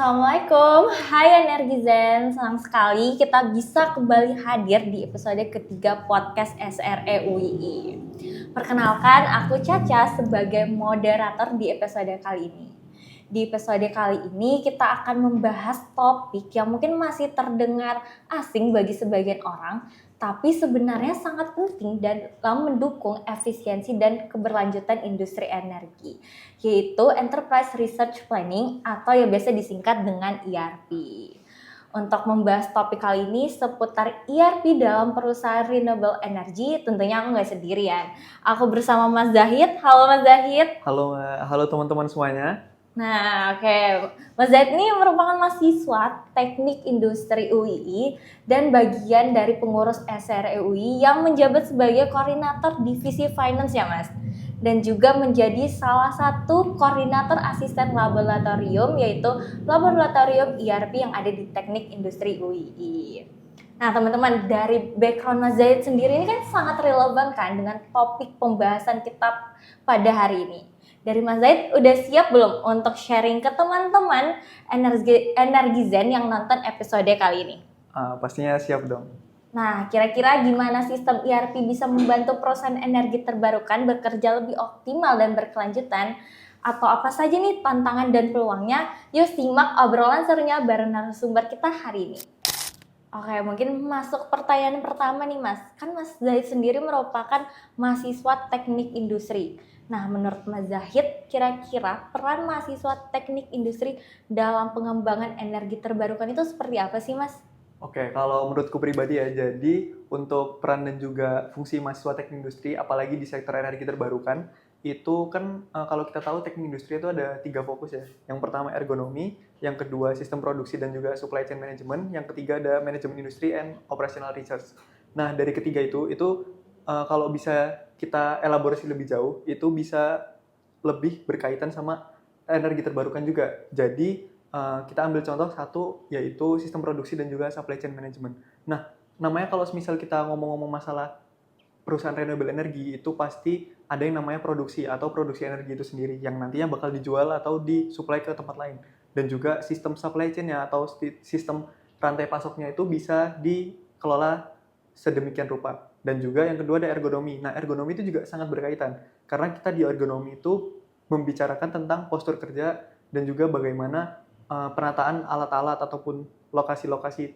Assalamualaikum, hai Energizen, senang sekali kita bisa kembali hadir di episode ketiga podcast SRE UII. Perkenalkan, aku Caca sebagai moderator di episode kali ini. Di episode kali ini kita akan membahas topik yang mungkin masih terdengar asing bagi sebagian orang, tapi sebenarnya sangat penting dalam mendukung efisiensi dan keberlanjutan industri energi, yaitu Enterprise Research Planning atau yang biasa disingkat dengan ERP. Untuk membahas topik kali ini seputar ERP dalam perusahaan renewable energy, tentunya aku nggak sendirian. Aku bersama Mas Zahid. Halo Mas Zahid. Halo teman-teman semuanya. Nah, oke. Mas Zahid ini merupakan mahasiswa Teknik Industri UII dan bagian dari pengurus SRE UII yang menjabat sebagai koordinator divisi finance ya, Mas. Dan juga menjadi salah satu koordinator asisten laboratorium, yaitu laboratorium ERP yang ada di Teknik Industri UII. Nah, teman-teman, dari background Mas Zahid sendiri ini kan sangat relevan kan dengan topik pembahasan kita pada hari ini. Dari Mas Zahid udah siap belum untuk sharing ke teman-teman Energizen yang nonton episode kali ini? Pastinya siap dong. Nah, kira-kira gimana sistem ERP bisa membantu perusahaan energi terbarukan bekerja lebih optimal dan berkelanjutan? Atau apa saja nih tantangan dan peluangnya? Yuk simak obrolan serunya bareng narasumber kita hari ini. Oke, mungkin masuk pertanyaan pertama nih Mas. Kan Mas Zahid sendiri merupakan mahasiswa teknik industri. Nah, menurut Mas Zahid, kira-kira peran mahasiswa teknik industri dalam pengembangan energi terbarukan itu seperti apa sih, Mas? Oke, kalau menurutku pribadi ya, jadi untuk peran dan juga fungsi mahasiswa teknik industri, apalagi di sektor energi terbarukan, itu kan kalau kita tahu teknik industri itu ada 3 fokus ya. Yang pertama ergonomi, yang kedua sistem produksi dan juga supply chain management, yang ketiga ada manajemen industri and operational research. Nah, dari ketiga itu kalau bisa kita elaborasi lebih jauh, itu bisa lebih berkaitan sama energi terbarukan juga. Jadi kita ambil contoh satu, yaitu sistem produksi dan juga supply chain management. Nah, namanya kalau misal kita ngomong-ngomong masalah perusahaan renewable energy, itu pasti ada yang namanya produksi atau produksi energi itu sendiri, yang nantinya bakal dijual atau disuplai ke tempat lain. Dan juga sistem supply chain-nya atau sistem rantai pasoknya itu bisa dikelola sedemikian rupa. Dan juga yang kedua ada ergonomi. Nah, ergonomi itu juga sangat berkaitan. Karena kita di ergonomi itu membicarakan tentang postur kerja dan juga bagaimana penataan alat-alat ataupun lokasi-lokasi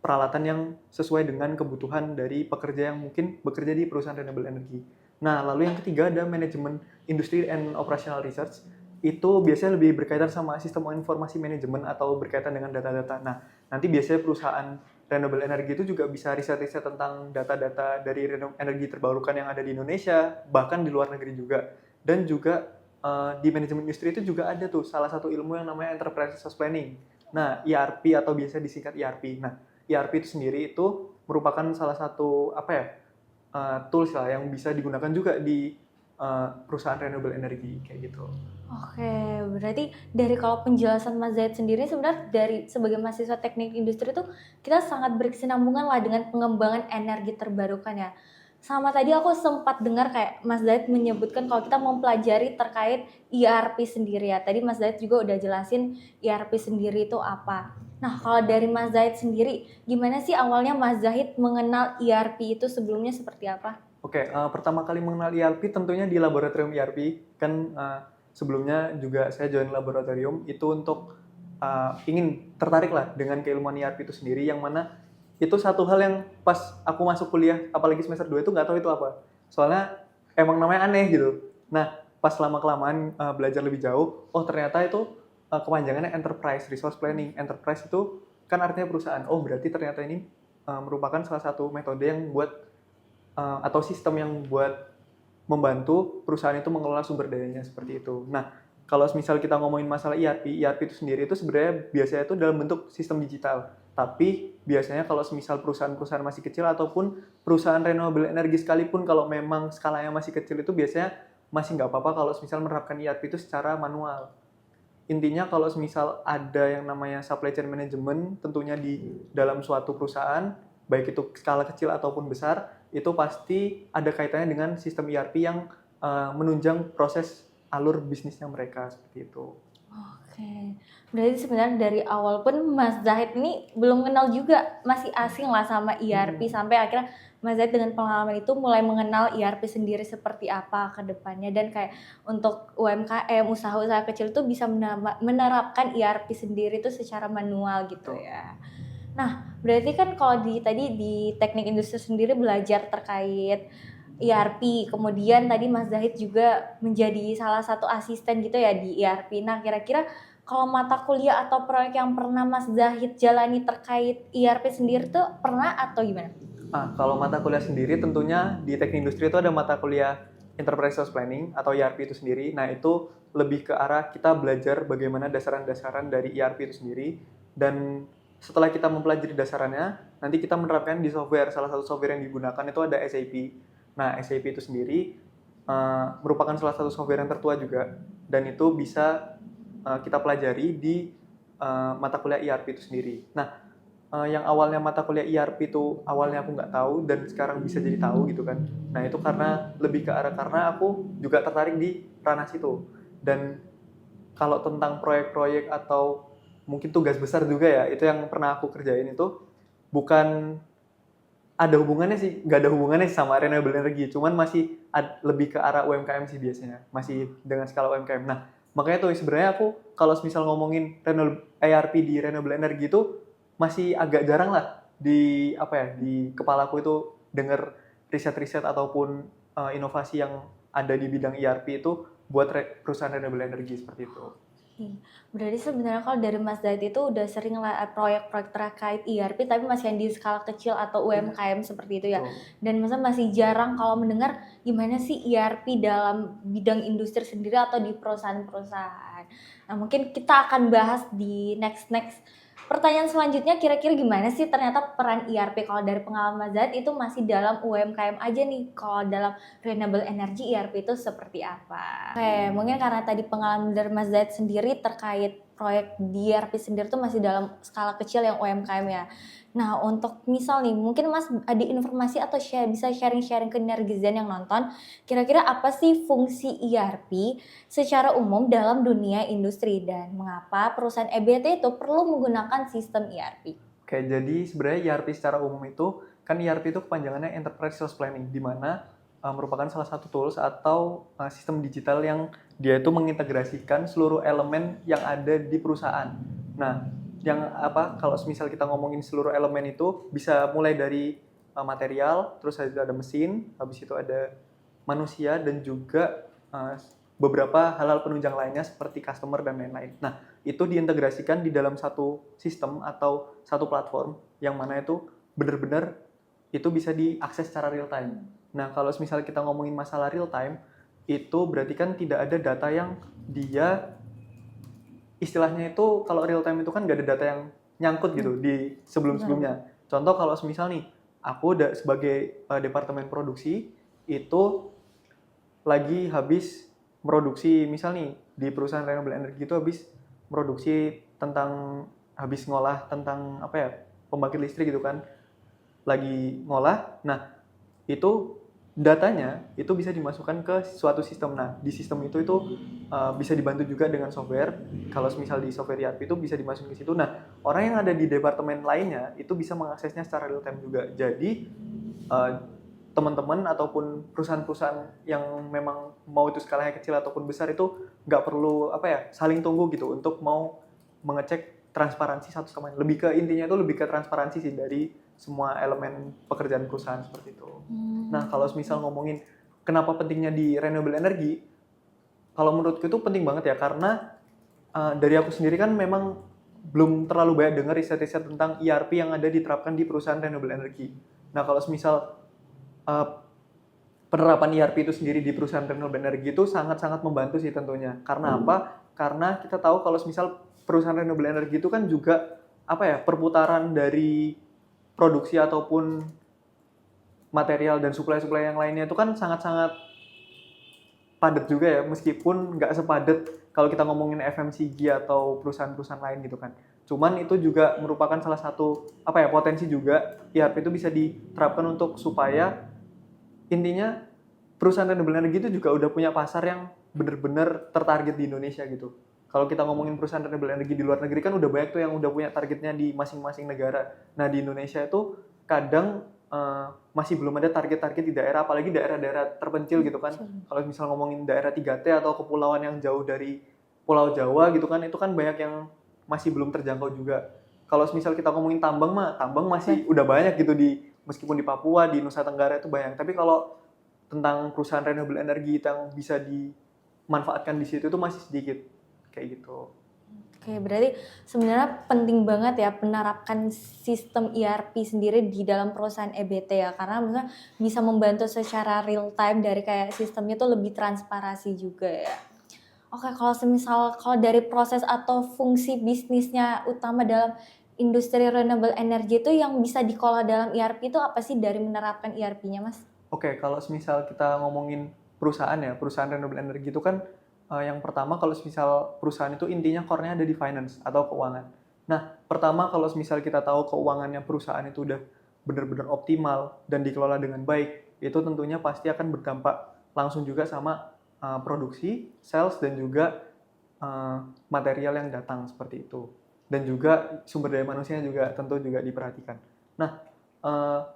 peralatan yang sesuai dengan kebutuhan dari pekerja yang mungkin bekerja di perusahaan renewable energy. Nah, lalu yang ketiga ada manajemen industri and operational research. Itu biasanya lebih berkaitan sama sistem informasi manajemen atau berkaitan dengan data-data. Nah, nanti biasanya perusahaan renewable energy itu juga bisa riset-riset tentang data-data dari energi terbarukan yang ada di Indonesia, bahkan di luar negeri juga. Dan juga di manajemen industri itu juga ada tuh salah satu ilmu yang namanya Enterprise Resource Planning. Nah, ERP atau biasa disingkat ERP. Nah, ERP itu sendiri itu merupakan salah satu tools lah yang bisa digunakan juga di perusahaan renewable energy kayak gitu. Oke, berarti dari kalau penjelasan Mas Zahid sendiri sebenarnya dari sebagai mahasiswa teknik industri itu kita sangat berkesinambungan lah dengan pengembangan energi terbarukan ya. Sama tadi aku sempat dengar kayak Mas Zahid menyebutkan kalau kita mempelajari terkait ERP sendiri ya. Tadi Mas Zahid juga udah jelasin ERP sendiri itu apa. Nah, kalau dari Mas Zahid sendiri, gimana sih awalnya Mas Zahid mengenal ERP itu sebelumnya seperti apa? Oke, pertama kali mengenal ERP tentunya di laboratorium ERP. Kan sebelumnya juga saya join laboratorium itu untuk ingin tertarik lah dengan keilmuan ERP itu sendiri, yang mana itu satu hal yang pas aku masuk kuliah, apalagi semester 2 itu nggak tahu itu apa. Soalnya emang namanya aneh gitu. Nah, pas lama-kelamaan belajar lebih jauh, oh ternyata itu kepanjangannya Enterprise Resource Planning. Enterprise itu kan artinya perusahaan. Oh, berarti ternyata ini merupakan salah satu metode yang buat atau sistem yang buat membantu perusahaan itu mengelola sumber dayanya seperti itu. Nah, kalau misal kita ngomongin masalah ERP itu sendiri itu sebenarnya biasanya itu dalam bentuk sistem digital. Tapi biasanya kalau misal perusahaan-perusahaan masih kecil ataupun perusahaan renewable energy sekalipun, kalau memang skalanya masih kecil, itu biasanya masih nggak apa-apa kalau misal menerapkan ERP itu secara manual. Intinya kalau misal ada yang namanya supply chain management tentunya di dalam suatu perusahaan, baik itu skala kecil ataupun besar, itu pasti ada kaitannya dengan sistem ERP yang menunjang proses alur bisnisnya mereka seperti itu. Oke, berarti sebenarnya dari awal pun Mas Zahid ini belum kenal juga, masih asing lah sama ERP sampai akhirnya Mas Zahid dengan pengalaman itu mulai mengenal ERP sendiri seperti apa ke depannya dan kayak untuk UMKM, usaha-usaha kecil itu bisa menerapkan ERP sendiri itu secara manual gitu ya. Nah, berarti kan kalau tadi di teknik industri sendiri belajar terkait ERP, kemudian tadi Mas Zahid juga menjadi salah satu asisten gitu ya di ERP. Nah, kira-kira kalau mata kuliah atau proyek yang pernah Mas Zahid jalani terkait ERP sendiri tuh pernah atau gimana? Kalau mata kuliah sendiri tentunya di teknik industri itu ada mata kuliah Enterprise Resource Planning atau ERP itu sendiri. Nah, itu lebih ke arah kita belajar bagaimana dasaran-dasaran dari ERP itu sendiri. Dan setelah kita mempelajari dasarannya, nanti kita menerapkan di software. Salah satu software yang digunakan itu ada SAP. Nah, SAP itu sendiri merupakan salah satu software yang tertua juga. Dan itu bisa kita pelajari di mata kuliah ERP itu sendiri. Nah, yang awalnya mata kuliah ERP itu awalnya aku nggak tahu dan sekarang bisa jadi tahu gitu kan. Nah, itu karena lebih ke arah karena aku juga tertarik di ranah situ. Dan kalau tentang proyek-proyek atau mungkin tugas besar juga ya, itu yang pernah aku kerjain itu bukan ada hubungannya sih, nggak ada hubungannya sama renewable energy, cuman masih lebih ke arah UMKM sih biasanya, masih dengan skala UMKM. Nah, makanya tuh sebenarnya aku kalau misal ngomongin ERP di renewable energy itu masih agak jarang lah di apa ya di kepalaku itu denger riset-riset ataupun inovasi yang ada di bidang ERP itu buat perusahaan renewable energy seperti itu. Berarti sebenarnya kalau dari Mas Zahid itu udah sering lah proyek-proyek terkait ERP tapi masih yang di skala kecil atau UMKM seperti itu ya. Dan masa masih jarang kalau mendengar gimana sih ERP dalam bidang industri sendiri atau di perusahaan-perusahaan. Nah, mungkin kita akan bahas di next pertanyaan selanjutnya, kira-kira gimana sih ternyata peran ERP kalau dari pengalaman Mas Zahid itu masih dalam UMKM aja nih, kalau dalam renewable energy ERP itu seperti apa? Oke, mungkin karena tadi pengalaman dari Mas Zahid sendiri terkait proyek di ERP sendiri tuh masih dalam skala kecil yang UMKM ya. Nah, untuk misal nih, mungkin Mas ada informasi atau bisa sharing-sharing ke netizen yang nonton, kira-kira apa sih fungsi ERP secara umum dalam dunia industri dan mengapa perusahaan EBT itu perlu menggunakan sistem ERP? Oke, jadi sebenarnya ERP secara umum itu, kan ERP itu kepanjangannya Enterprise Resource Planning, di mana merupakan salah satu tools atau sistem digital yang dia itu mengintegrasikan seluruh elemen yang ada di perusahaan. Nah, yang kalau misal kita ngomongin seluruh elemen itu bisa mulai dari material, terus ada mesin, habis itu ada manusia dan juga beberapa hal-hal penunjang lainnya seperti customer dan lain-lain. Nah, itu diintegrasikan di dalam satu sistem atau satu platform yang mana itu benar-benar itu bisa diakses secara real time. Nah, kalau misalnya kita ngomongin masalah real time, itu berarti kan tidak ada data yang dia istilahnya itu kalau real time itu kan nggak ada data yang nyangkut gitu di sebelum-sebelumnya. Contoh kalau misal nih, aku sebagai departemen produksi itu lagi habis produksi, misal nih di perusahaan renewable energy itu habis produksi tentang habis ngolah tentang apa ya pembangkit listrik gitu kan, lagi ngolah. Nah, itu datanya itu bisa dimasukkan ke suatu sistem. Nah, di sistem itu bisa dibantu juga dengan software. Kalau misal di software ERP itu bisa dimasukin ke situ. Nah, orang yang ada di departemen lainnya itu bisa mengaksesnya secara real time juga. Jadi teman-teman ataupun perusahaan-perusahaan yang memang mau itu skalanya kecil ataupun besar itu nggak perlu saling tunggu gitu untuk mau mengecek transparansi satu sama lain. Lebih ke intinya itu lebih ke transparansi sih dari semua elemen pekerjaan perusahaan seperti itu. Nah, kalau misal ngomongin kenapa pentingnya di renewable energy, kalau menurutku itu penting banget ya karena dari aku sendiri kan memang belum terlalu banyak dengar riset-riset tentang ERP yang ada diterapkan di perusahaan renewable energy. Nah, kalau misal penerapan ERP itu sendiri di perusahaan renewable energy itu sangat-sangat membantu sih tentunya. Karena apa? Karena kita tahu kalau misal perusahaan renewable energy itu kan juga perputaran dari produksi ataupun material dan supply yang lainnya itu kan sangat-sangat padat juga ya, meskipun nggak sepadat kalau kita ngomongin FMCG atau perusahaan-perusahaan lain gitu kan. Cuman itu juga merupakan salah satu potensi juga ERP itu bisa diterapkan untuk supaya intinya perusahaan renewable energy itu juga udah punya pasar yang benar-benar tertarget di Indonesia gitu. Kalau kita ngomongin perusahaan renewable energy di luar negeri kan udah banyak tuh yang udah punya targetnya di masing-masing negara. Nah di Indonesia itu kadang masih belum ada target-target di daerah, apalagi daerah-daerah terpencil gitu kan. Kalau misal ngomongin daerah 3T atau kepulauan yang jauh dari Pulau Jawa gitu kan, itu kan banyak yang masih belum terjangkau juga. Kalau misal kita ngomongin tambang mah, tambang masih udah banyak gitu meskipun di Papua, di Nusa Tenggara itu banyak. Tapi kalau tentang perusahaan renewable energy yang bisa dimanfaatkan di situ itu masih sedikit kayak gitu. Oke, berarti sebenarnya penting banget ya menerapkan sistem ERP sendiri di dalam perusahaan EBT ya, karena misalnya bisa membantu secara real time dari kayak sistemnya tuh lebih transparansi juga ya. Oke, kalau dari proses atau fungsi bisnisnya utama dalam industri renewable energy itu yang bisa dikelola dalam ERP itu apa sih dari menerapkan ERP-nya, Mas? Oke, kalau misal kita ngomongin perusahaan ya, perusahaan renewable energy itu kan yang pertama kalau misal perusahaan itu intinya core-nya ada di finance atau keuangan. Nah, pertama kalau misal kita tahu keuangannya perusahaan itu udah benar-benar optimal dan dikelola dengan baik, itu tentunya pasti akan berdampak langsung juga sama produksi, sales, dan juga material yang datang seperti itu. Dan juga sumber daya manusianya juga tentu juga diperhatikan. Nah,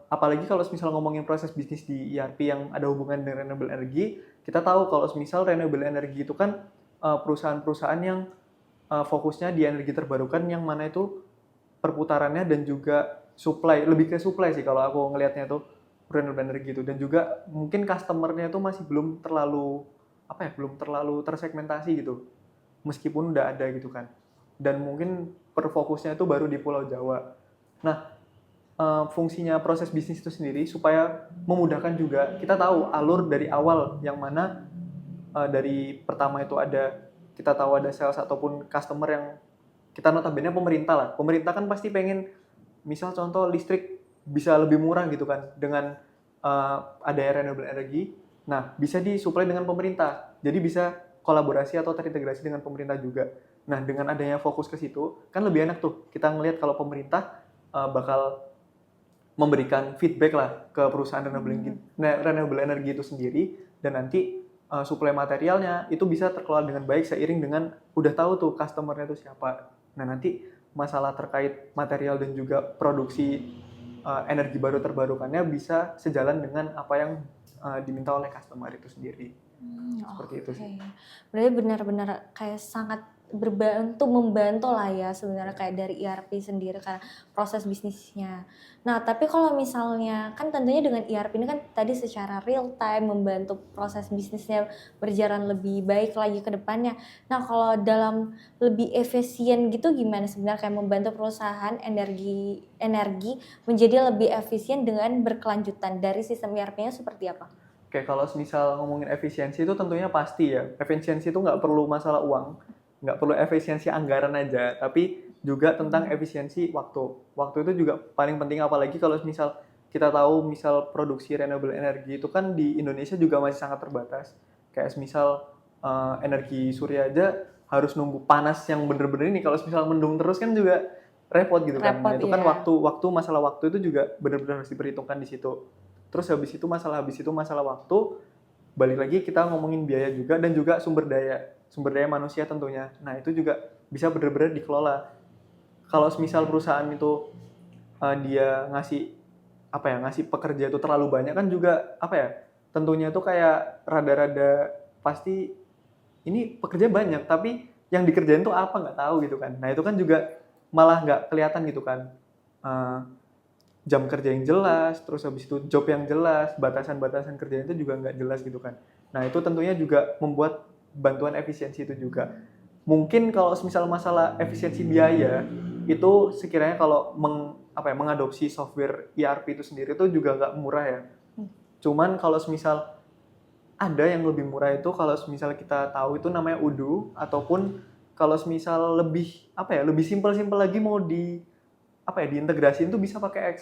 apalagi kalau misal ngomongin proses bisnis di ERP yang ada hubungan dengan renewable energy, kita tahu kalau misal renewable energy itu kan perusahaan-perusahaan yang fokusnya di energi terbarukan yang mana itu perputarannya dan juga supply, lebih ke supply sih kalau aku ngelihatnya tuh renewable energy itu, dan juga mungkin customer-nya itu masih belum terlalu belum terlalu tersegmentasi gitu, meskipun udah ada gitu kan, dan mungkin perfokusnya itu baru di Pulau Jawa. Nah, fungsinya proses bisnis itu sendiri supaya memudahkan juga, kita tahu alur dari awal yang mana dari pertama itu kita tahu ada sales ataupun customer yang kita notabene pemerintah lah. Pemerintah kan pasti pengen misal contoh listrik bisa lebih murah gitu kan dengan adanya renewable energy. Nah, bisa disuplai dengan pemerintah. Jadi bisa kolaborasi atau terintegrasi dengan pemerintah juga. Nah, dengan adanya fokus ke situ kan lebih enak tuh. Kita ngelihat kalau pemerintah bakal memberikan feedback lah ke perusahaan renewable energy itu sendiri, dan nanti suplai materialnya itu bisa terkelola dengan baik seiring dengan udah tahu tuh customer-nya itu siapa. Nah, nanti masalah terkait material dan juga produksi energi baru terbarukannya bisa sejalan dengan apa yang diminta oleh customer itu sendiri. Seperti itu sih. Berarti benar-benar kayak sangat membantu lah ya sebenarnya kayak dari ERP sendiri karena proses bisnisnya. Nah, tapi kalau misalnya kan tentunya dengan ERP ini kan tadi secara real time membantu proses bisnisnya berjalan lebih baik lagi ke depannya. Nah, kalau dalam lebih efisien gitu gimana sebenarnya kayak membantu perusahaan energi menjadi lebih efisien dengan berkelanjutan dari sistem ERP-nya seperti apa? Oke, kalau misal ngomongin efisiensi itu tentunya pasti ya. Efisiensi itu nggak perlu masalah uang, nggak perlu efisiensi anggaran aja, tapi juga tentang efisiensi waktu. Waktu itu juga paling penting, apalagi kalau misal kita tahu misal produksi renewable energy itu kan di Indonesia juga masih sangat terbatas. Kayak misal energi surya aja harus nunggu panas yang bener-bener ini. Kalau misal mendung terus kan juga repot gitu kan. Nah, itu kan masalah waktu itu juga bener-bener harus diperhitungkan di situ. Terus habis itu masalah waktu, balik lagi kita ngomongin biaya juga, dan juga sumber daya manusia tentunya. Nah, itu juga bisa benar-benar dikelola. Kalau misal perusahaan itu dia ngasih pekerja itu terlalu banyak kan juga tentunya itu kayak rada-rada pasti ini pekerja banyak tapi yang dikerjain tuh apa nggak tahu gitu kan. Nah, itu kan juga malah nggak kelihatan gitu kan. Jam kerja yang jelas, terus habis itu job yang jelas, batasan-batasan kerjanya itu juga nggak jelas gitu kan. Nah, itu tentunya juga membuat bantuan efisiensi itu juga. Mungkin kalau misal masalah efisiensi biaya, itu sekiranya kalau mengadopsi software ERP itu sendiri itu juga nggak murah ya. Cuman kalau misal ada yang lebih murah itu kalau misal kita tahu itu namanya Odoo, ataupun kalau misal lebih lebih simpel-simpel lagi mau diintegrasiin tuh bisa pakai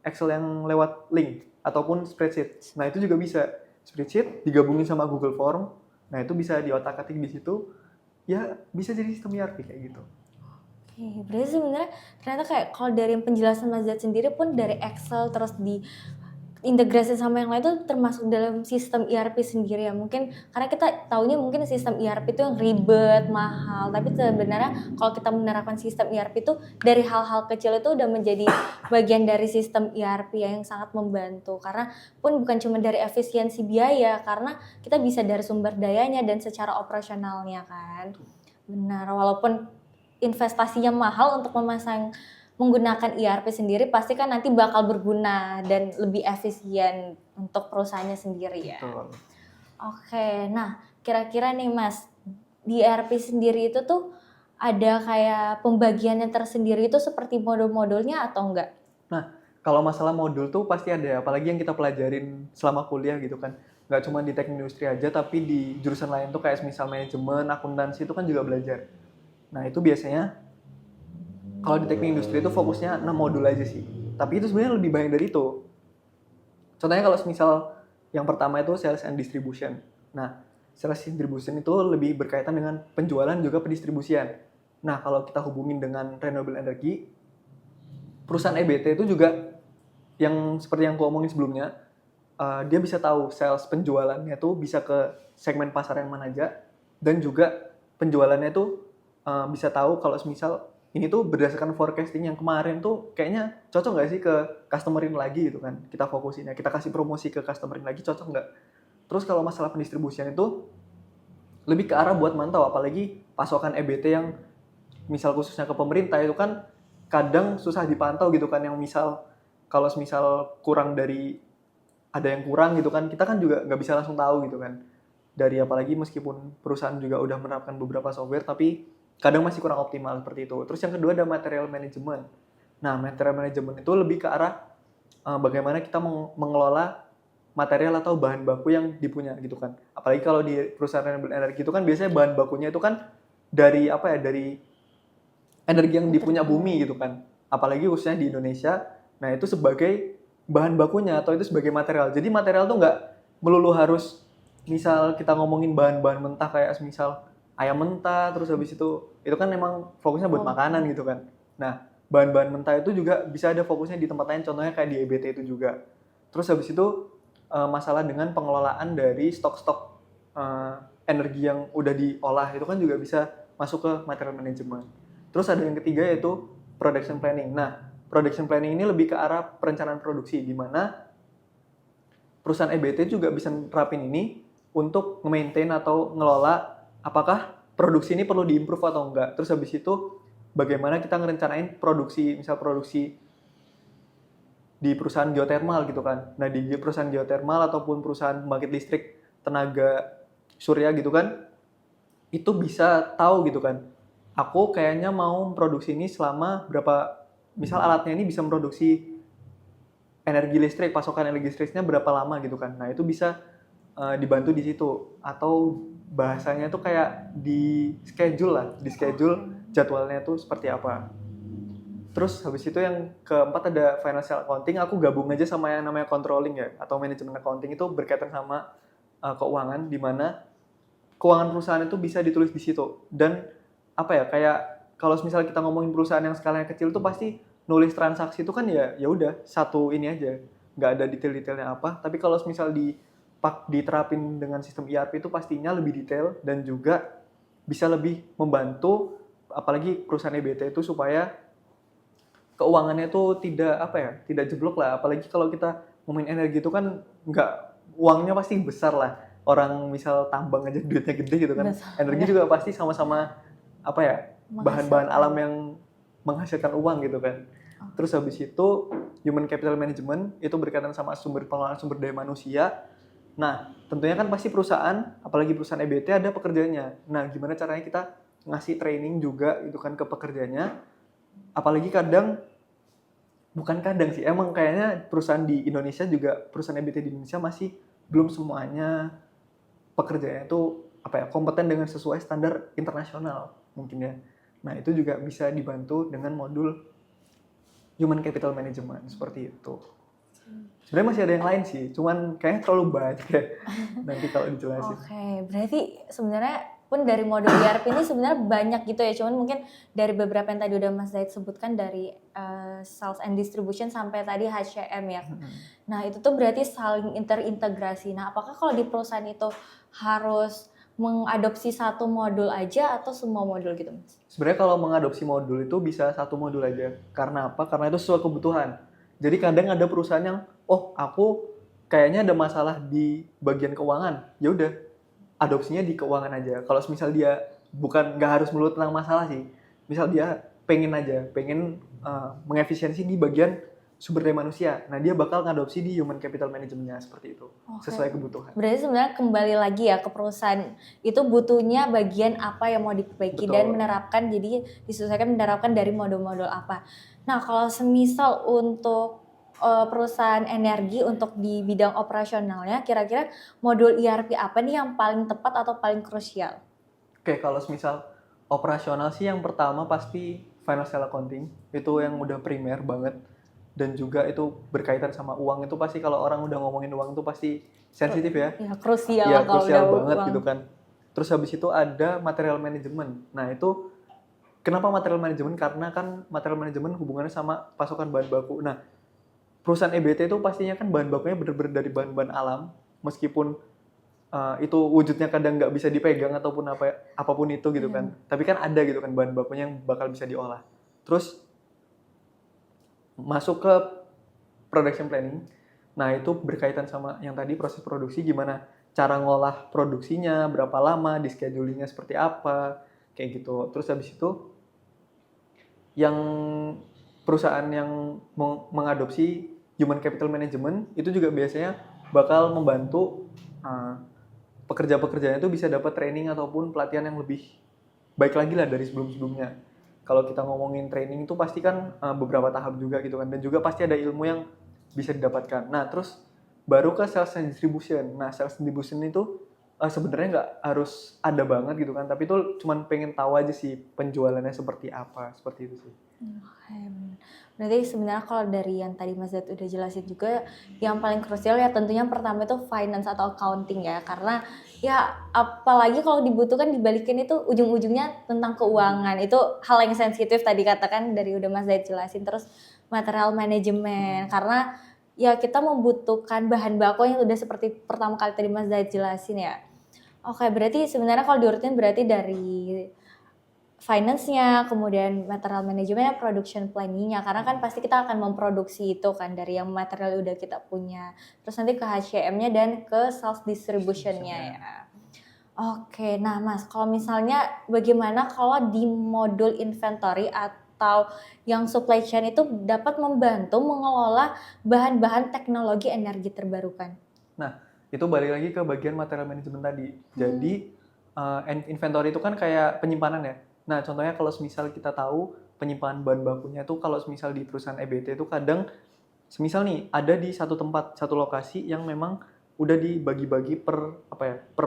Excel yang lewat link ataupun spreadsheet. Nah, itu juga bisa spreadsheet digabungin sama Google Form. Nah, itu bisa diotak-atik di situ. Ya, bisa jadi sistem ERP kayak gitu. Oke, berarti sebenarnya ternyata kayak kalau dari penjelasan Mas Zat sendiri pun dari Excel terus integrasi sama yang lain itu termasuk dalam sistem ERP sendiri ya. Mungkin karena kita taunya mungkin sistem ERP itu yang ribet, mahal, tapi sebenarnya kalau kita menerapkan sistem ERP itu dari hal-hal kecil itu udah menjadi bagian dari sistem ERP yang sangat membantu. Karena pun bukan cuma dari efisiensi biaya, karena kita bisa dari sumber dayanya dan secara operasionalnya kan. Benar, walaupun investasinya mahal untuk menggunakan ERP sendiri, pasti kan nanti bakal berguna dan lebih efisien untuk perusahaannya sendiri ya. Betul. Oke, nah kira-kira nih Mas, di ERP sendiri itu tuh ada kayak pembagiannya tersendiri itu seperti modul-modulnya atau enggak? Nah, kalau masalah modul tuh pasti ada, apalagi yang kita pelajarin selama kuliah gitu kan. Nggak cuma di teknik industri aja, tapi di jurusan lain tuh kayak misal manajemen, akuntansi itu kan juga belajar. Nah, itu biasanya kalau di teknik industri itu fokusnya 6 modul aja sih. Tapi itu sebenarnya lebih banyak dari itu. Contohnya kalau misal yang pertama itu sales and distribution. Nah, sales and distribution itu lebih berkaitan dengan penjualan juga pendistribusian. Nah, kalau kita hubungin dengan renewable energy, perusahaan EBT itu juga yang seperti yang aku omongin sebelumnya, dia bisa tahu sales penjualannya tuh bisa ke segmen pasar yang mana aja, dan juga penjualannya tuh bisa tahu kalau misal ini tuh berdasarkan forecasting yang kemarin tuh kayaknya cocok nggak sih ke customerin lagi gitu kan, kita fokusin ya, kita kasih promosi ke customerin lagi, cocok nggak. Terus kalau masalah pendistribusian itu lebih ke arah buat mantau, apalagi pasokan EBT yang misal khususnya ke pemerintah itu kan kadang susah dipantau gitu kan, yang misal kalau misal kurang dari, ada yang kurang gitu kan, kita kan juga nggak bisa langsung tahu gitu kan, dari apalagi meskipun perusahaan juga udah menerapkan beberapa software tapi kadang masih kurang optimal seperti itu. Terus yang kedua ada material management. Nah, material management itu lebih ke arah bagaimana kita mengelola material atau bahan baku yang dipunya gitu kan. Apalagi kalau di perusahaan renewable energy itu kan biasanya bahan bakunya itu kan dari apa ya, dari energi yang dipunya bumi gitu kan. Apalagi khususnya di Indonesia. Nah, itu sebagai bahan bakunya atau itu sebagai material. Jadi material tuh nggak melulu harus misal kita ngomongin bahan-bahan mentah kayak misal ayam mentah, terus habis itu kan memang fokusnya buat makanan gitu kan. Nah, bahan-bahan mentah itu juga bisa ada fokusnya di tempat lain, contohnya kayak di EBT itu juga. Terus habis itu masalah dengan pengelolaan dari stok-stok energi yang udah diolah itu kan juga bisa masuk ke material management. Terus ada yang ketiga yaitu production planning. Nah, production planning ini lebih ke arah perencanaan produksi, di mana perusahaan EBT juga bisa nerapin ini untuk nge-maintain atau ngelola apakah produksi ini perlu diimprove atau enggak. Terus habis itu bagaimana kita ngerencanain produksi, misal produksi di perusahaan geothermal gitu kan. Nah, di perusahaan geothermal ataupun perusahaan pembangkit listrik tenaga surya gitu kan, itu bisa tahu gitu kan, aku kayaknya mau produksi ini selama berapa, misal alatnya ini bisa memproduksi energi listrik, pasokan energi listriknya berapa lama gitu kan. Nah, itu bisa dibantu di situ, atau bahasanya tuh kayak di schedule jadwalnya tuh seperti apa. Terus habis itu yang keempat ada financial accounting. Aku gabung aja sama yang namanya controlling ya, atau manajemen accounting, itu berkaitan sama keuangan, di mana keuangan perusahaan itu bisa ditulis di situ. Dan apa ya, kayak kalau misalnya kita ngomongin perusahaan yang skalanya kecil tuh pasti nulis transaksi itu kan ya udah satu ini aja, nggak ada detail-detailnya apa. Tapi kalau misal diterapin dengan sistem ERP itu pastinya lebih detail dan juga bisa lebih membantu, apalagi perusahaan EBT itu supaya keuangannya itu tidak jeblok lah. Apalagi kalau kita ngomongin energi itu kan uangnya pasti besar lah. Orang misal tambang aja duitnya gede gitu kan. Energi juga pasti sama-sama bahan-bahan alam yang menghasilkan uang gitu kan. Terus habis itu human capital management itu berkaitan sama pengelolaan sumber daya manusia. Nah, tentunya kan pasti perusahaan, apalagi perusahaan EBT ada pekerjanya. Nah, gimana caranya kita ngasih training juga itu kan ke pekerjanya. Apalagi bukan kadang sih, emang kayaknya perusahaan di Indonesia juga, perusahaan EBT di Indonesia masih belum semuanya pekerjanya itu kompeten dengan sesuai standar internasional mungkin ya. Nah, itu juga bisa dibantu dengan modul human capital management seperti itu. Sebenarnya masih ada yang lain sih, cuman kayaknya terlalu banyak ya nanti kalau dijelasin. Oke, berarti sebenarnya pun dari modul ERP ini sebenarnya banyak gitu ya, cuman mungkin dari beberapa yang tadi udah Mas Zaid sebutkan dari sales and distribution sampai tadi HCM ya. Nah itu tuh berarti saling terintegrasi. Nah apakah kalau di perusahaan itu harus mengadopsi satu modul aja atau semua modul gitu Mas? Sebenarnya kalau mengadopsi modul itu bisa satu modul aja. Karena apa? Karena itu sesuai kebutuhan. Jadi kadang ada perusahaan yang, oh aku kayaknya ada masalah di bagian keuangan. Ya udah, adopsinya di keuangan aja. Kalau misal dia nggak harus melulu tentang masalah sih. Misal dia pengen mengefisiensi di bagian sumber daya manusia. Nah dia bakal ngadopsi di human capital management-nya seperti itu, sesuai kebutuhan. Berarti sebenarnya kembali lagi ya ke perusahaan itu butuhnya bagian apa yang mau diperbaiki dan menerapkan, jadi disesuaikan menerapkan dari modul-modul apa. Nah kalau semisal untuk perusahaan energi untuk di bidang operasionalnya, kira-kira modul ERP apa nih yang paling tepat atau paling krusial? Oke, kalau misal operasional sih yang pertama pasti financial accounting, itu yang udah primer banget. Dan juga itu berkaitan sama uang, itu pasti kalau orang udah ngomongin uang itu pasti sensitif ya. Ya krusial Ya, kalau krusial udah banget uang. gitu kan. Terus habis itu ada material management. Nah itu kenapa material management? Karena kan material management hubungannya sama pasokan bahan baku. Nah perusahaan EBT itu pastinya kan bahan bakunya bener-bener dari bahan-bahan alam, meskipun itu wujudnya kadang nggak bisa dipegang ataupun apapun itu gitu kan. Tapi kan ada gitu kan bahan bakunya yang bakal bisa diolah. Terus masuk ke production planning. Nah, itu berkaitan sama yang tadi proses produksi, gimana cara ngolah produksinya, berapa lama, di schedulingnya seperti apa, kayak gitu. Terus habis itu yang perusahaan yang mengadopsi human capital management itu juga biasanya bakal membantu pekerja-pekerjanya itu bisa dapat training ataupun pelatihan yang lebih baik lagi lah dari sebelum-sebelumnya. Kalau kita ngomongin training itu pasti kan beberapa tahap juga gitu kan, dan juga pasti ada ilmu yang bisa didapatkan. Nah terus baru ke sales and distribution. Nah sales and distribution itu sebenarnya nggak harus ada banget gitu kan, tapi itu cuman pengen tahu aja sih penjualannya seperti apa, seperti itu sih. Berarti sebenarnya kalau dari yang tadi Mas Zat udah jelasin juga, yang paling krusial ya tentunya yang pertama itu finance atau accounting ya, karena ya apalagi kalau dibutuhkan dibalikin itu ujung-ujungnya tentang keuangan, itu hal yang sensitif tadi katakan dari udah Mas Zat jelasin. Terus material management, karena ya kita membutuhkan bahan baku yang udah seperti pertama kali tadi Mas Zat jelasin ya. Oke, berarti sebenarnya kalau diurutin berarti dari finance-nya, kemudian material manajemennya, production planning-nya, karena kan pasti kita akan memproduksi itu kan dari yang material udah kita punya, terus nanti ke HCM-nya dan ke sales distribution-nya ya. Oke, nah Mas, kalau misalnya bagaimana kalau di modul inventory atau yang supply chain itu dapat membantu mengelola bahan-bahan teknologi energi terbarukan? Nah, itu balik lagi ke bagian material management tadi. Jadi inventory itu kan kayak penyimpanan ya. Nah, contohnya kalau semisal kita tahu penyimpanan bahan bakunya itu kalau semisal di perusahaan EBT itu kadang semisal nih ada di satu tempat, satu lokasi yang memang udah dibagi-bagi per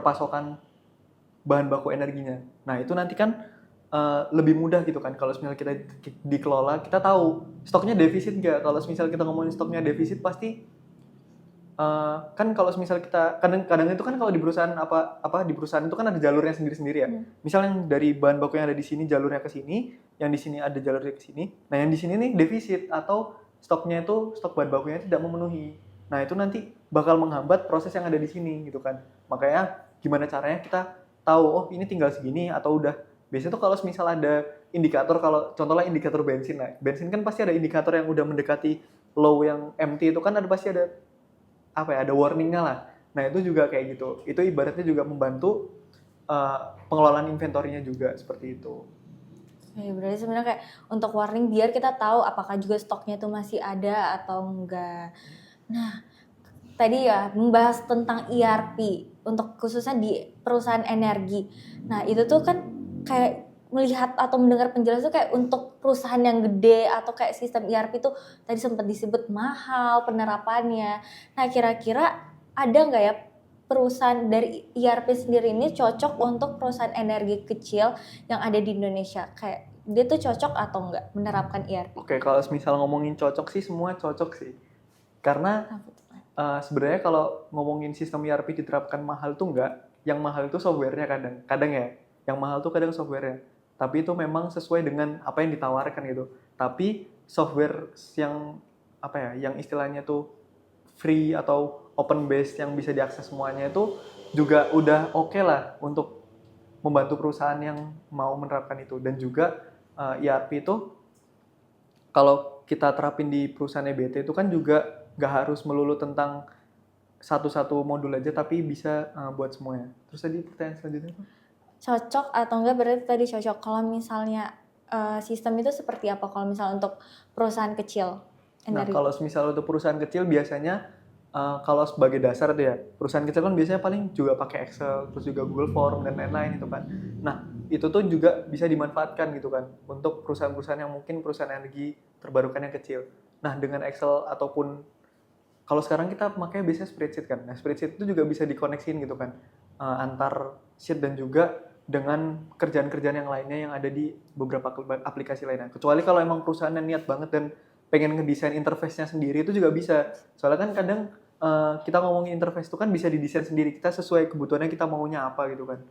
pasokan bahan baku energinya. Nah, itu nanti kan lebih mudah gitu kan kalau semisal kita dikelola, kita tahu stoknya defisit nggak. Kalau semisal kita ngomongin stoknya defisit pasti kan kalau misal kita kadang itu kan kalau di perusahaan di perusahaan itu kan ada jalurnya sendiri-sendiri ya. Misal yang dari bahan baku yang ada di sini jalurnya ke sini, yang di sini ada jalurnya ke sini. Nah, yang di sini nih defisit atau stok bahan bakunya tidak memenuhi. Nah, itu nanti bakal menghambat proses yang ada di sini gitu kan. Makanya gimana caranya kita tahu oh ini tinggal segini atau udah. Biasanya tuh kalau misal ada indikator, kalau contohnya indikator bensin lah. Bensin kan pasti ada indikator yang udah mendekati low yang empty itu kan pasti ada ada warningnya lah. Nah itu juga kayak gitu. Itu ibaratnya juga membantu pengelolaan inventorinya juga seperti itu. Ya, berarti sebenarnya kayak untuk warning biar kita tahu apakah juga stoknya itu masih ada atau enggak. Nah tadi ya membahas tentang ERP untuk khususnya di perusahaan energi. Nah itu tuh kan kayak melihat atau mendengar penjelasan kayak untuk perusahaan yang gede atau kayak sistem ERP itu tadi sempat disebut mahal penerapannya. Nah kira-kira ada nggak ya perusahaan dari ERP sendiri ini cocok untuk perusahaan energi kecil yang ada di Indonesia? Kayak dia tuh cocok atau enggak menerapkan ERP? Oke, kalau misal ngomongin cocok sih semua cocok sih. Karena sebenarnya kalau ngomongin sistem ERP diterapkan mahal tuh enggak, yang mahal itu softwarenya kadang ya. Yang mahal tuh kadang software-nya. Tapi itu memang sesuai dengan apa yang ditawarkan gitu. Tapi software yang apa ya, yang istilahnya tuh free atau open base yang bisa diakses semuanya itu juga udah oke lah untuk membantu perusahaan yang mau menerapkan itu. Dan juga ERP itu kalau kita terapin di perusahaan EBT itu kan juga nggak harus melulu tentang satu-satu modul aja, tapi bisa buat semuanya. Terus tadi pertanyaan selanjutnya apa? Cocok atau enggak berarti tadi cocok. Kalau misalnya sistem itu seperti apa kalau misalnya untuk perusahaan kecil? Nah, Energi. kalau misal untuk perusahaan kecil biasanya kalau sebagai dasar tuh ya, perusahaan kecil kan biasanya paling juga pakai Excel, terus juga Google Form dan lain-lain itu kan. Nah, itu tuh juga bisa dimanfaatkan gitu kan untuk perusahaan-perusahaan yang mungkin perusahaan energi terbarukan yang kecil. Nah, dengan Excel ataupun kalau sekarang kita pakai biasanya spreadsheet kan. Nah, spreadsheet itu juga bisa dikoneksiin gitu kan antar sheet dan juga dengan kerjaan-kerjaan yang lainnya yang ada di beberapa aplikasi lainnya. Kecuali kalau emang perusahaannya niat banget dan pengen ngedesain interface-nya sendiri itu juga bisa. Soalnya kan kadang kita ngomongin interface itu kan bisa didesain sendiri, kita sesuai kebutuhannya kita maunya apa gitu kan.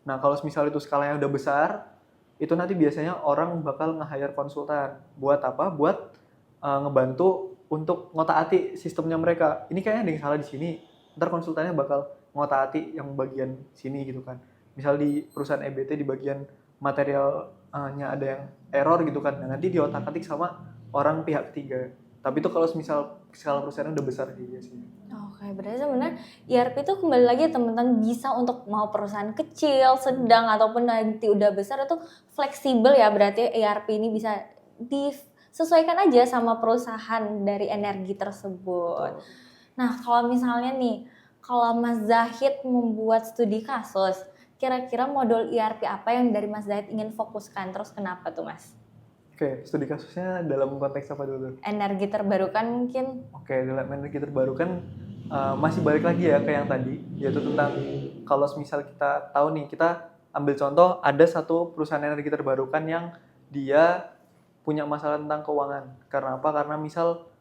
Nah, kalau misal itu skalanya udah besar, itu nanti biasanya orang bakal nge-hire konsultan. Buat apa? Buat ngebantu untuk ngotak-atik sistemnya mereka. Ini kayaknya ada yang salah di sini. Ntar konsultannya bakal ngotak-atik yang bagian sini gitu kan. Misal di perusahaan EBT di bagian materialnya ada yang error gitu kan. Nah, nanti diotak-atik sama orang pihak ketiga. Tapi itu kalau misal skala perusahaan udah besar sih biasanya. Oke, berarti sebenarnya ERP itu kembali lagi teman-teman bisa untuk mau perusahaan kecil, sedang ataupun nanti udah besar itu fleksibel ya, berarti ERP ini bisa disesuaikan aja sama perusahaan dari energi tersebut. Betul. Nah, kalau misalnya nih, kalau Mas Zahid membuat studi kasus, kira-kira modul ERP apa yang dari Mas Zahid ingin fokuskan? Terus kenapa tuh Mas? Oke, studi kasusnya dalam konteks apa dulu? Energi terbarukan mungkin? Oke, dalam energi terbarukan masih balik lagi ya ke yang tadi, yaitu tentang kalau misal kita tahu nih, kita ambil contoh ada satu perusahaan energi terbarukan yang dia punya masalah tentang keuangan. Karena apa? Karena misal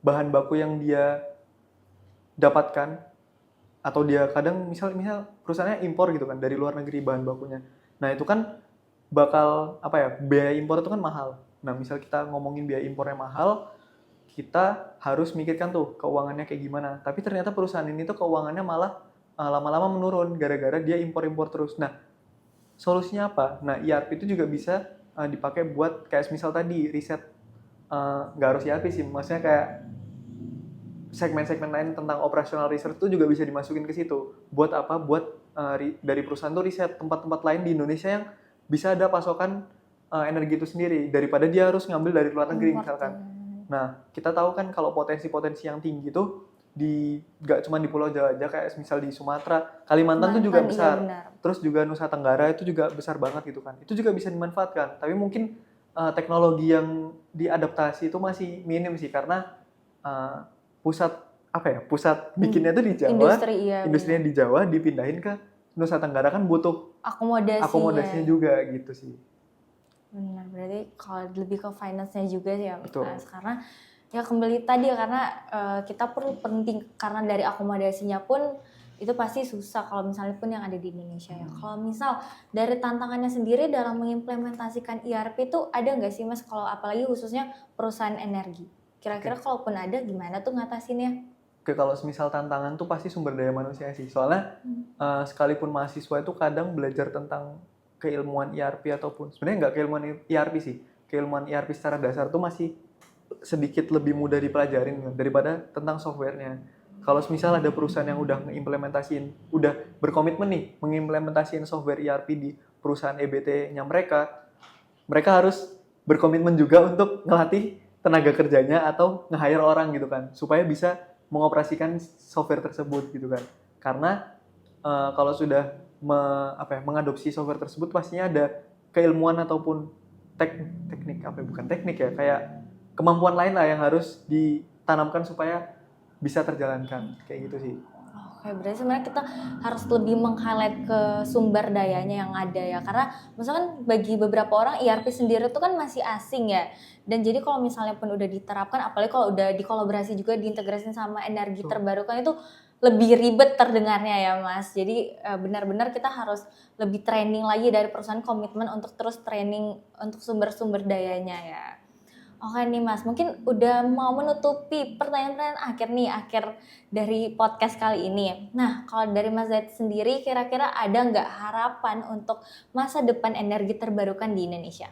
bahan baku yang dia dapatkan atau dia kadang misal perusahaannya impor gitu kan dari luar negeri bahan bakunya. Nah, itu kan bakal apa ya, biaya impor itu kan mahal. Nah, misal kita ngomongin biaya impornya mahal, kita harus mikirkan tuh keuangannya kayak gimana. Tapi ternyata perusahaan ini tuh keuangannya malah lama-lama menurun gara-gara dia impor-impor terus. Nah, solusinya apa? Nah, ERP itu juga bisa dipakai buat kayak misal tadi riset, nggak harus ERP sih, maksudnya kayak segmen-segmen lain tentang operational research itu juga bisa dimasukin ke situ. Buat apa? Buat dari perusahaan tuh riset tempat-tempat lain di Indonesia yang bisa ada pasokan energi itu sendiri daripada dia harus ngambil dari luar negeri misalkan. Nah, kita tahu kan kalau potensi-potensi yang tinggi itu nggak cuma di Pulau Jawa aja, kayak misal di Sumatera, Kalimantan tuh juga besar. Iya, Terus juga Nusa Tenggara itu juga besar banget gitu kan. Itu juga bisa dimanfaatkan. Tapi mungkin teknologi yang diadaptasi itu masih minim sih karena pusat bikinnya tuh di Jawa, industrinya di Jawa dipindahin ke Nusa Tenggara kan butuh akomodasinya juga gitu sih. Benar, berarti kalau lebih ke finance-nya juga sih ya Mas. Karena ya kembali tadi ya, karena kita perlu penting karena dari akomodasinya pun itu pasti susah kalau misalnya pun yang ada di Indonesia ya. Kalau misal dari tantangannya sendiri dalam mengimplementasikan ERP itu ada nggak sih Mas, kalau apalagi khususnya perusahaan energi? Kira-kira kalaupun ada gimana tuh ngatasinnya? Oke, kalau misal tantangan tuh pasti sumber daya manusia sih. Soalnya sekalipun mahasiswa itu kadang belajar tentang keilmuan ERP ataupun sebenarnya nggak keilmuan ERP sih. Keilmuan ERP secara dasar tuh masih sedikit lebih mudah dipelajarin daripada tentang softwarenya. Kalau misal ada perusahaan yang udah udah berkomitmen nih mengimplementasiin software ERP di perusahaan EBT-nya mereka harus berkomitmen juga untuk ngelatih tenaga kerjanya atau nge-hire orang gitu kan, supaya bisa mengoperasikan software tersebut gitu kan. Karena kalau sudah mengadopsi software tersebut pastinya ada keilmuan ataupun kayak kemampuan lain lah yang harus ditanamkan supaya bisa terjalankan kayak gitu sih. Oke, berarti sebenarnya kita harus lebih meng-highlight ke sumber dayanya yang ada ya, karena misalkan bagi beberapa orang ERP sendiri itu kan masih asing ya, dan jadi kalau misalnya pun udah diterapkan, apalagi kalau udah dikolaborasi juga diintegrasiin sama energi terbarukan itu lebih ribet terdengarnya ya Mas. Jadi benar-benar kita harus lebih training lagi dari perusahaan, komitmen untuk terus training untuk sumber-sumber dayanya ya. Oke nih Mas, mungkin udah mau menutupi pertanyaan-pertanyaan akhir dari podcast kali ini. Nah, kalau dari Mas Zaid sendiri, kira-kira ada nggak harapan untuk masa depan energi terbarukan di Indonesia?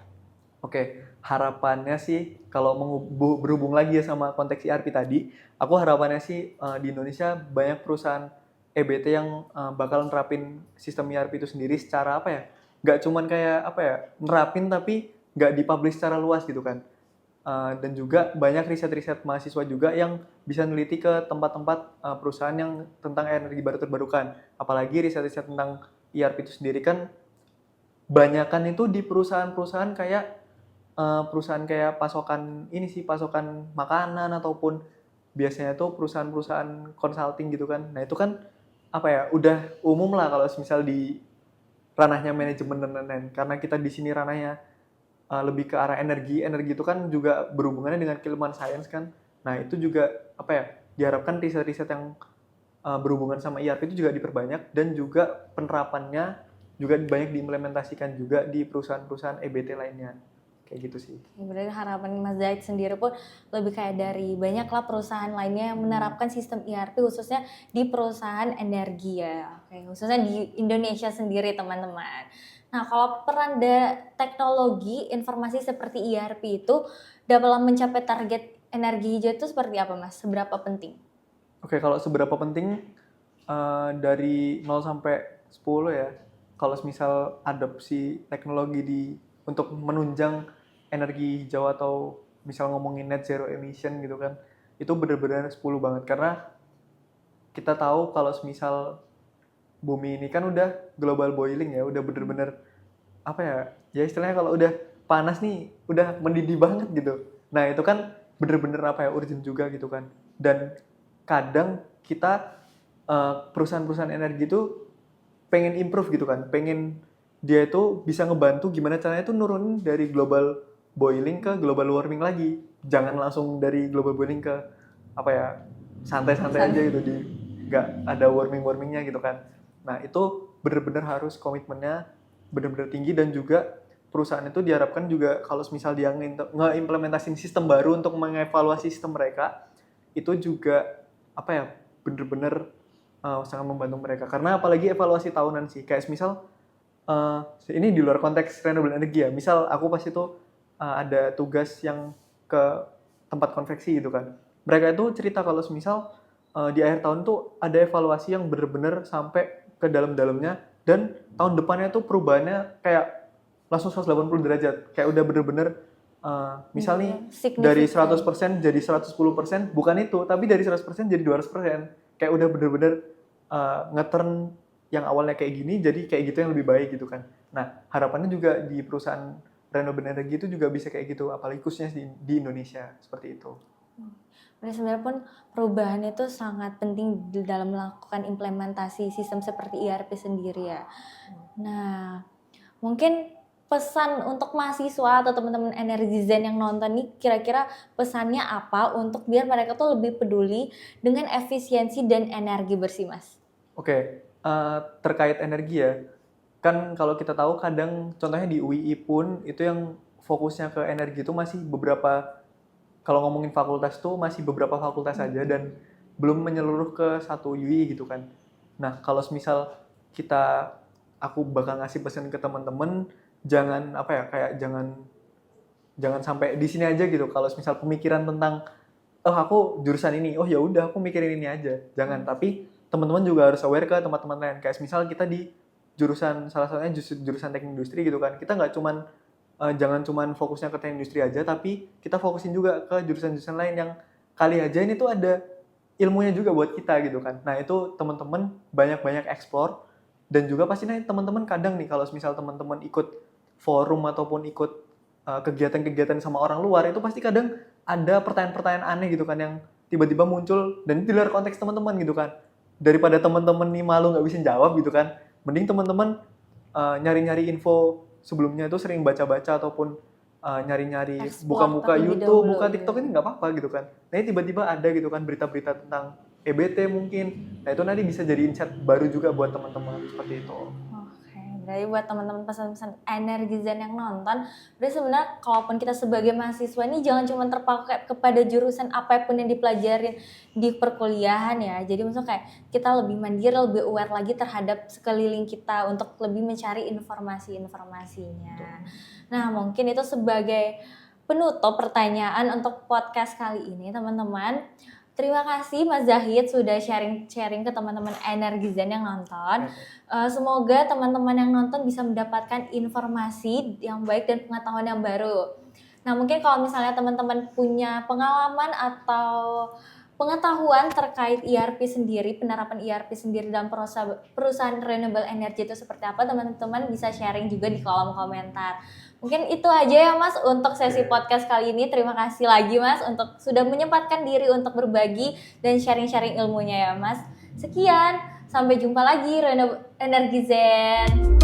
Oke, harapannya sih kalau berhubung lagi ya sama konteks ERP tadi, aku harapannya sih di Indonesia banyak perusahaan EBT yang bakal nerapin sistem ERP itu sendiri secara apa ya? Nggak cuman kayak apa ya, nerapin tapi nggak dipublish secara luas gitu kan. Dan juga banyak riset-riset mahasiswa juga yang bisa neliti ke tempat-tempat perusahaan yang tentang energi baru terbarukan. Apalagi riset-riset tentang ERP itu sendiri kan banyakan itu di perusahaan-perusahaan kayak pasokan ini sih, pasokan makanan ataupun biasanya tuh perusahaan-perusahaan consulting gitu kan. Nah itu kan apa ya, udah umum lah kalau misal di ranahnya manajemen dan lain-lain. Karena kita di sini ranahnya lebih ke arah energi. Energi itu kan juga berhubungannya dengan keilmuan sains kan. Nah itu juga apa ya, diharapkan riset-riset yang berhubungan sama ERP itu juga diperbanyak dan juga penerapannya juga banyak diimplementasikan juga di perusahaan-perusahaan EBT lainnya. Kayak gitu sih. Berarti harapan Mas Zaid sendiri pun lebih kayak dari banyaklah perusahaan lainnya yang menerapkan sistem ERP khususnya di perusahaan energi ya. Oke, khususnya di Indonesia sendiri teman-teman. Nah, kalau peran teknologi informasi seperti ERP itu dalam mencapai target energi hijau itu seperti apa Mas? Seberapa penting? Oke, kalau seberapa penting dari 0 sampai 10 ya. Kalau misal adopsi teknologi untuk menunjang energi hijau atau misal ngomongin net zero emission gitu kan, itu benar-benar 10 banget karena kita tahu kalau misal bumi ini kan udah global boiling ya, udah bener-bener apa ya, ya istilahnya kalau udah panas nih, udah mendidih banget gitu. Nah itu kan bener-bener apa ya, urgent juga gitu kan. Dan kadang kita perusahaan-perusahaan energi itu pengen improve gitu kan, pengen dia itu bisa ngebantu gimana caranya itu nurunin dari global boiling ke global warming lagi. Jangan langsung dari global boiling ke apa ya, santai-santai aja gitu, nggak ada warmingnya gitu kan. Nah itu bener-bener harus komitmennya bener-bener tinggi dan juga perusahaan itu diharapkan juga kalau misal dia nge-implementasin sistem baru untuk mengevaluasi sistem mereka, itu juga apa ya, bener-bener sangat membantu mereka. Karena apalagi evaluasi tahunan sih, kayak misal ini di luar konteks renewable energy ya. Misal aku pas itu ada tugas yang ke tempat konveksi gitu kan. Mereka itu cerita kalau misal di akhir tahun tuh ada evaluasi yang bener-bener sampai ke dalam-dalamnya dan tahun depannya tuh perubahannya kayak langsung 180 derajat. Kayak udah bener-bener misal nih dari 100% jadi 110%, bukan itu, tapi dari 100% jadi 200%. Kayak udah bener-bener nge-turn yang awalnya kayak gini jadi kayak gitu yang lebih baik gitu kan. Nah, harapannya juga di perusahaan renewable energy itu juga bisa kayak gitu, apalagi khususnya di Indonesia seperti itu. Berarti sebenarnya pun perubahan itu sangat penting dalam melakukan implementasi sistem seperti ERP sendiri ya. Nah, mungkin pesan untuk mahasiswa atau teman-teman Energy Zen yang nonton nih, kira-kira pesannya apa untuk biar mereka tuh lebih peduli dengan efisiensi dan energi bersih, Mas? Oke, terkait energi ya, kan kalau kita tahu kadang contohnya di UI pun itu yang fokusnya ke energi itu masih beberapa, kalau ngomongin fakultas tuh masih beberapa fakultas saja dan belum menyeluruh ke satu UI gitu kan. Nah kalau misal aku bakal ngasih pesan ke teman-teman, jangan apa ya, kayak jangan sampai di sini aja gitu. Kalau misal pemikiran tentang oh aku jurusan ini, oh ya udah aku mikirin ini aja, jangan. Tapi teman-teman juga harus aware ke teman-teman lain. Kayak misal kita di jurusan, salah satunya jurusan teknik industri gitu kan, kita nggak cuman jangan cuman fokusnya ke teknik industri aja, tapi kita fokusin juga ke jurusan-jurusan lain yang kali aja ini tuh ada ilmunya juga buat kita gitu kan. Nah itu teman-teman banyak-banyak explore, dan juga pasti nih teman-teman kadang nih kalau misal teman-teman ikut forum ataupun ikut kegiatan-kegiatan sama orang luar, itu pasti kadang ada pertanyaan-pertanyaan aneh gitu kan yang tiba-tiba muncul dan di luar konteks teman-teman gitu kan. Daripada teman-teman nih malu nggak bisa jawab gitu kan, mending teman-teman nyari-nyari info sebelumnya itu, sering baca-baca ataupun nyari-nyari, buka-buka YouTube, buka TikTok, ini nggak apa-apa gitu kan. Nah ini tiba-tiba ada gitu kan berita-berita tentang EBT mungkin. Nah itu nanti bisa jadi insight baru juga buat teman-teman seperti itu. Oke, berarti buat teman-teman pesan-pesan Energizen yang nonton, berarti sebenarnya kalaupun kita sebagai mahasiswa ini jangan cuma terpaku kepada jurusan apapun yang dipelajarin di perkuliahan ya. Jadi maksudnya kayak kita lebih mandiri, lebih aware lagi terhadap sekeliling kita untuk lebih mencari informasi-informasinya. Nah, mungkin itu sebagai penutup pertanyaan untuk podcast kali ini, teman-teman. Terima kasih Mas Zahid sudah sharing ke teman-teman Energizen yang nonton. Semoga teman-teman yang nonton bisa mendapatkan informasi yang baik dan pengetahuan yang baru. Nah, mungkin kalau misalnya teman-teman punya pengalaman atau pengetahuan terkait ERP sendiri, penerapan ERP sendiri dalam perusahaan renewable energy itu seperti apa, teman-teman bisa sharing juga di kolom komentar. Mungkin itu aja ya Mas untuk sesi podcast kali ini. Terima kasih lagi Mas untuk sudah menyempatkan diri untuk berbagi dan sharing-sharing ilmunya ya Mas. Sekian, sampai jumpa lagi Energizen.